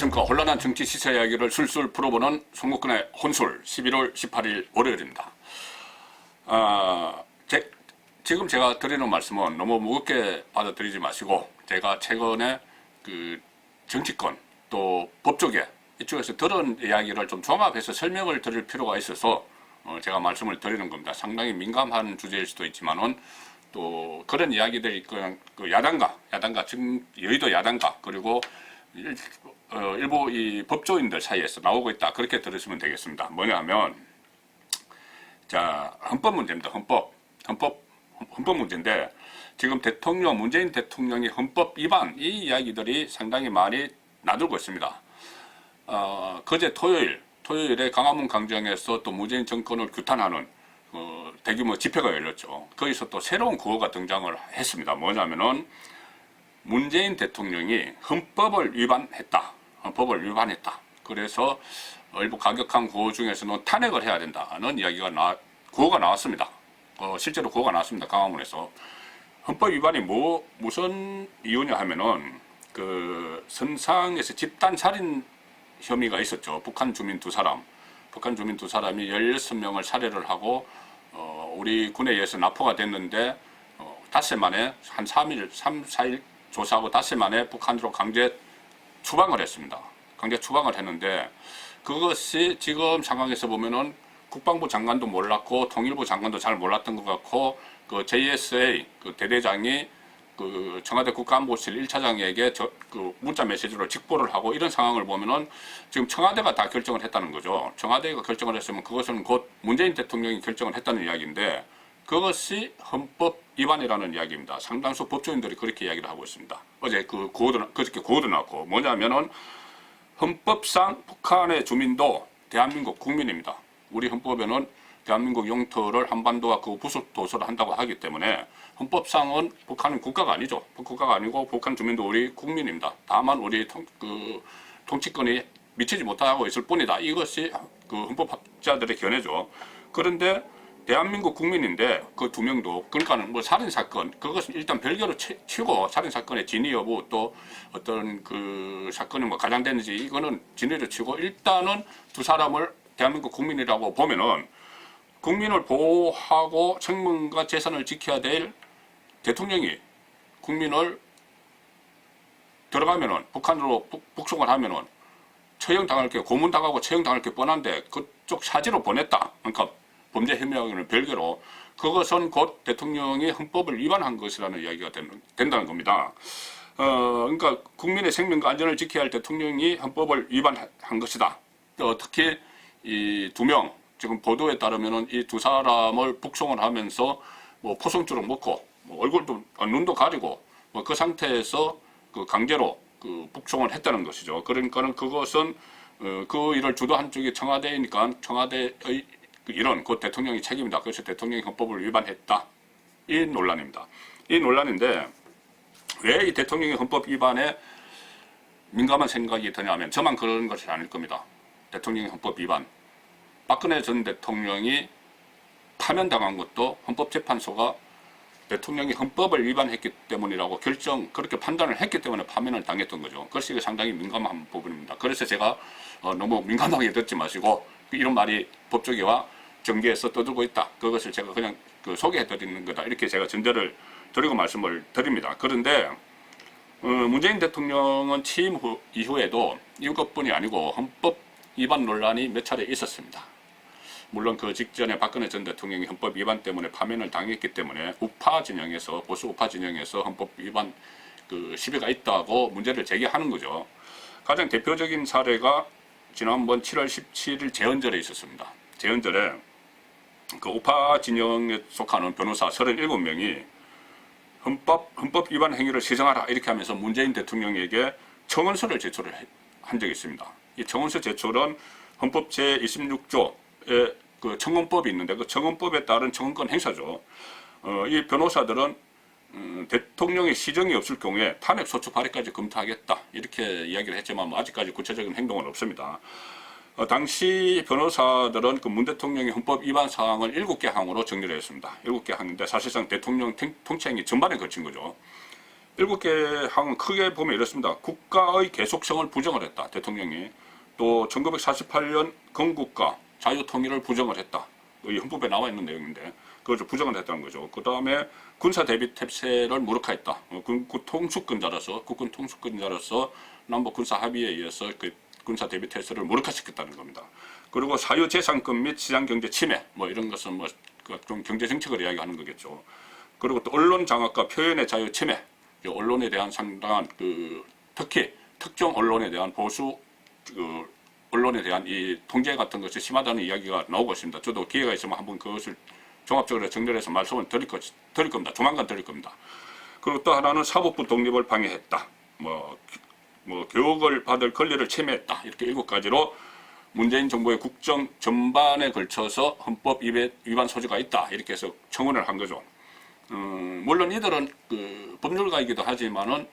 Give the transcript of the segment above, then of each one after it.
안녕하십니까. 혼란한 정치 시세 이야기를 술술 풀어보는 송국근의 혼술 11월 18일 월요일입니다. 지금 제가 드리는 말씀은 너무 무겁게 받아들이지 마시고, 제가 최근에 그 정치권 또 법조계 이쪽에서 들은 이야기를 좀 종합해서 설명을 드릴 필요가 있어서 제가 말씀을 드리는 겁니다. 상당히 민감한 주제일 수도 있지만은 또 그런 이야기들이 그 야당과 지금 여의도 야당과 그리고 일부 이 법조인들 사이에서 나오고 있다, 그렇게 들으시면 되겠습니다. 뭐냐면, 자, 헌법 문제입니다. 헌법 문제인데, 지금 문재인 대통령이 헌법 위반, 이 이야기들이 상당히 많이 나돌고 있습니다. 그제 토요일에 광화문 광장에서 또 문재인 정권을 규탄하는 대규모 집회가 열렸죠. 거기서 또 새로운 구호가 등장을 했습니다. 뭐냐면은, 문재인 대통령이 헌법을 위반했다. 그래서 일부 가격한 구호 중에서는 탄핵을 해야 된다는 이야기가 구호가 나왔습니다. 실제로 구호가 나왔습니다. 광화문에서. 헌법 위반이 무슨 이유냐 하면은, 그 선상에서 집단 살인 혐의가 있었죠. 북한 주민 두 사람이 16명을 살해를 하고 우리 군에 의해서 납포가 됐는데 닷새 만에 한 3, 4일 조사하고 닷새 만에 북한으로 강제 추방을 했습니다. 강제 추방을 했는데, 그것이 지금 상황에서 보면은 국방부 장관도 몰랐고 통일부 장관도 잘 몰랐던 것 같고, 그 JSA 그 대대장이 그 청와대 국가안보실 1차장에게 그 문자 메시지로 직보를 하고, 이런 상황을 보면은 지금 청와대가 다 결정을 했다는 거죠. 청와대가 결정을 했으면 그것은 곧 문재인 대통령이 결정을 했다는 이야기인데, 그것이 헌법 위반이라는 이야기입니다. 상당수 법조인들이 그렇게 이야기를 하고 있습니다. 그저께 구호도 나왔고, 뭐냐면은 헌법상 북한의 주민도 대한민국 국민입니다. 우리 헌법에는 대한민국 영토를 한반도와 그 부속 도서를 한다고 하기 때문에 헌법상은 북한은 국가가 아니죠. 국가가 아니고 북한 주민도 우리 국민입니다. 다만 우리 통치권이 미치지 못하고 있을 뿐이다. 이것이 그 헌법학자들의 견해죠. 그런데 대한민국 국민인데 그 두 명도, 그러니까는 뭐 살인사건, 그것은 일단 별개로 치고, 살인사건의 진위 여부, 또 어떤 그 사건이 뭐 가장되는지, 이거는 진위를 치고, 일단은 두 사람을 대한민국 국민이라고 보면은, 국민을 보호하고 생명과 재산을 지켜야 될 대통령이 국민을 들어가면은, 북한으로 북송을 하면은 처형당할 게, 고문당하고 처형당할 게 뻔한데 그쪽 사지로 보냈다. 그러니까 범죄 혐의하고는 별개로 그것은 곧 대통령이 헌법을 위반한 것이라는 이야기가 된다는 겁니다. 그러니까 국민의 생명과 안전을 지켜야 할 대통령이 헌법을 위반한 것이다. 특히 이 두 명, 지금 보도에 따르면은 이 두 사람을 북송을 하면서 뭐 포성주를 먹고, 뭐 얼굴도 눈도 가리고, 뭐 그 상태에서 그 강제로 그 북송을 했다는 것이죠. 그러니까는 그것은 그 일을 주도한 쪽이 청와대이니까 청와대의 이런 그 대통령이 책임이다. 그래서 대통령이 헌법을 위반했다. 이 논란입니다. 이 논란인데, 왜 이 대통령이 헌법 위반에 민감한 생각이 드냐면, 저만 그런 것이 아닐 겁니다. 대통령이 헌법 위반. 박근혜 전 대통령이 파면당한 것도 헌법재판소가 대통령이 헌법을 위반했기 때문이라고 그렇게 판단을 했기 때문에 파면을 당했던 거죠. 그래서 이게 상당히 민감한 부분입니다. 그래서 제가 너무 민감하게 듣지 마시고, 이런 말이 법조계와 정계에서 떠들고 있다. 그것을 제가 그냥 소개해 드리는 거다. 이렇게 제가 전제를 드리고 말씀을 드립니다. 그런데 문재인 대통령은 취임 이후에도 이것뿐이 아니고 헌법 위반 논란이 몇 차례 있었습니다. 물론 그 직전에 박근혜 전 대통령이 헌법 위반 때문에 파면을 당했기 때문에 보수 우파 진영에서 헌법 위반 시비가 있다고 문제를 제기하는 거죠. 가장 대표적인 사례가 지난번 7월 17일 제헌절에 있었습니다. 제헌절에 그 우파 진영에 속하는 변호사 37명이 헌법 위반 행위를 시정하라, 이렇게 하면서 문재인 대통령에게 청원서를 제출을 한 적이 있습니다. 이 청원서 제출은 헌법 제26조에 그 청원법이 있는데, 그 청원법에 따른 청원권 행사죠. 이 변호사들은 대통령의 시정이 없을 경우에 탄핵 소추 발의까지 검토하겠다, 이렇게 이야기를 했지만 아직까지 구체적인 행동은 없습니다. 당시 변호사들은 그 문 대통령의 헌법 위반 사항을 7개 항으로 정리를 했습니다. 7개 항인데 사실상 대통령 통치행위 전반에 걸친 거죠. 7개 항은 크게 보면 이렇습니다. 국가의 계속성을 부정을 했다. 대통령이. 또 1948년 건국과 자유통일을 부정을 했다. 이 헌법에 나와 있는 내용인데 그걸 부정을 했다는 거죠. 그 다음에 군사 대비 태세를 무력화했다. 국군 통수권자로서 남북 군사 합의에 의해서 그 군사 대비 태세를 무력화시켰다는 겁니다. 그리고 사유재산권 및 시장경제 침해 뭐 이런 것은 뭐 좀 경제 정책을 이야기하는 거겠죠. 그리고 또 언론 장악과 표현의 자유 침해, 언론에 대한 상당한 특히 특정 언론에 대한 보수 언론에 대한 이 통제 같은 것이 심하다는 이야기가 나오고 있습니다. 저도 기회가 있으면 한번 그것을 종합적으로 정리해서 말씀을 드릴 겁니다. 조만간 드릴 겁니다. 그리고 또 하나는 사법부 독립을 방해했다. 뭐 교육을 받을 권리를 침해했다. 이렇게 7가지로 문재인 정부의 국정 전반에 걸쳐서 헌법 위반 소지가 있다. 이렇게 해서 청원을 한 거죠. 물론 이들은 법률가이기도 하지만은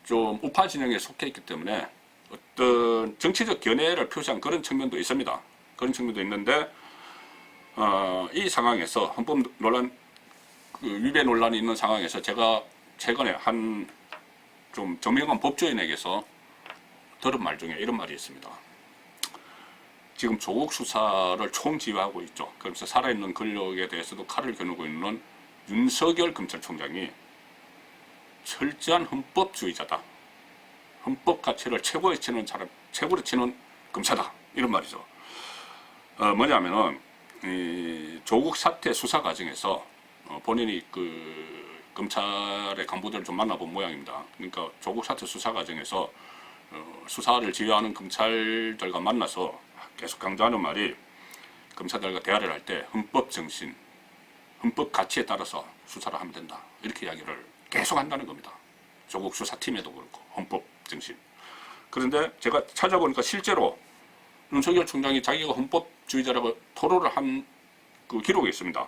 좀 우파 진영에 속해 있기 때문에 어떤 정치적 견해를 표시한 그런 측면도 있습니다. 그런 측면도 있는데, 이 상황에서 헌법 논란, 위배 논란이 있는 상황에서 제가 최근에 한 좀 저명한 법조인에게서 들은 말 중에 이런 말이 있습니다. 지금 조국 수사를 총지휘하고 있죠. 그러면서 살아있는 권력에 대해서도 칼을 겨누고 있는 윤석열 검찰총장이 철저한 헌법주의자다. 헌법 가치를 최고로 치는 검사다. 이런 말이죠. 뭐냐면은, 이 조국 사태 수사 과정에서 본인이 검찰의 간부들을 좀 만나본 모양입니다. 그러니까 조국 사태 수사 과정에서 수사를 지휘하는 검찰들과 만나서 계속 강조하는 말이 검사들과 대화를 할 때 헌법 정신, 헌법 가치에 따라서 수사를 하면 된다. 이렇게 이야기를 계속 한다는 겁니다. 조국 수사팀에도 그렇고 헌법 정신. 그런데 제가 찾아보니까 실제로 윤석열 총장이 자기가 헌법주의자라고 토로를 한 그 기록이 있습니다.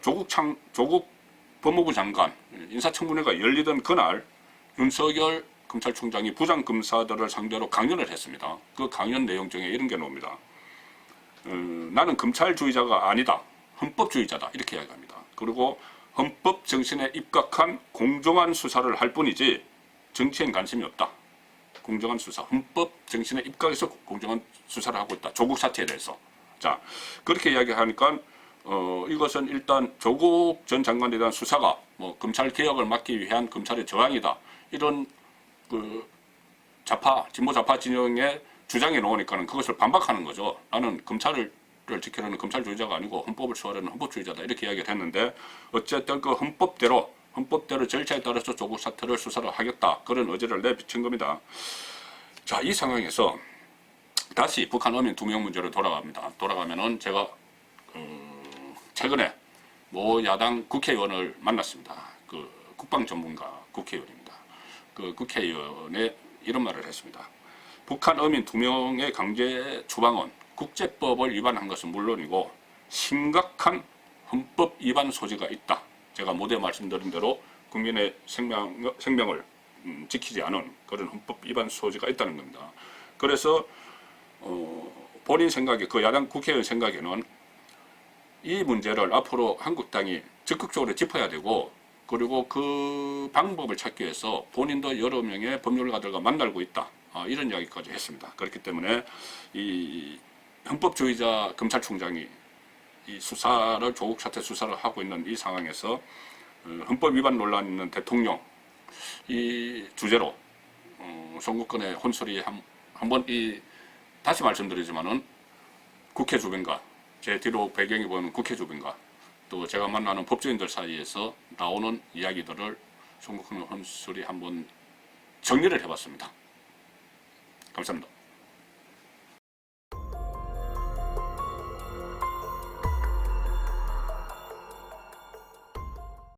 조국 법무부 장관 인사청문회가 열리던 그날 윤석열 검찰총장이 부장검사들을 상대로 강연을 했습니다. 그 강연 내용 중에 이런 게 나옵니다. 나는 검찰주의자가 아니다. 헌법주의자다. 이렇게 이야기합니다. 그리고 헌법 정신에 입각한 공정한 수사를 할 뿐이지 정치엔 관심이 없다. 공정한 수사, 헌법 정신에 입각해서 공정한 수사를 하고 있다. 조국 사태에 대해서. 자, 그렇게 이야기하니까 이것은 일단 조국 전 장관에 대한 수사가 뭐 검찰 개혁을 막기 위한 검찰의 저항이다. 이런 진보 좌파 진영의 주장이 나오니까는 그것을 반박하는 거죠. 나는 검찰을 지키려는 검찰주의자가 아니고 헌법을 수호하려는 헌법주의자다. 이렇게 이야기를 했는데 어쨌든 그 헌법대로 절차에 따라서 조국 사태를 수사를 하겠다. 그런 의지를 내비친 겁니다. 자, 이 상황에서 다시 북한 어민 2명 문제로 돌아가면은 제가 최근에 모 야당 국회의원을 만났습니다. 국방 전문가 국회의원입니다. 국회의원에 이런 말을 했습니다. 북한 어민 2명의 강제 추방은 국제법을 위반한 것은 물론이고 심각한 헌법 위반 소지가 있다. 제가 모두에 말씀드린 대로 국민의 생명을 지키지 않은 그런 헌법 위반 소지가 있다는 겁니다. 그래서 본인 생각에 야당 국회의원 생각에는 이 문제를 앞으로 한국당이 적극적으로 짚어야 되고 그리고 그 방법을 찾기 위해서 본인도 여러 명의 법률가들과 만나고 있다. 이런 이야기까지 했습니다. 그렇기 때문에 이 헌법주의자 검찰총장이 이 조국 사태 수사를 하고 있는 이 상황에서 헌법 위반 논란 있는 대통령 이 주제로 송구권의 혼소리 한번 다시 말씀드리지만은 국회 주변과 제 뒤로 배경이 보이는 국회 주변과 또 제가 만나는 법조인들 사이에서 나오는 이야기들을 송구권의 혼소리 한번 정리를 해봤습니다. 감사합니다.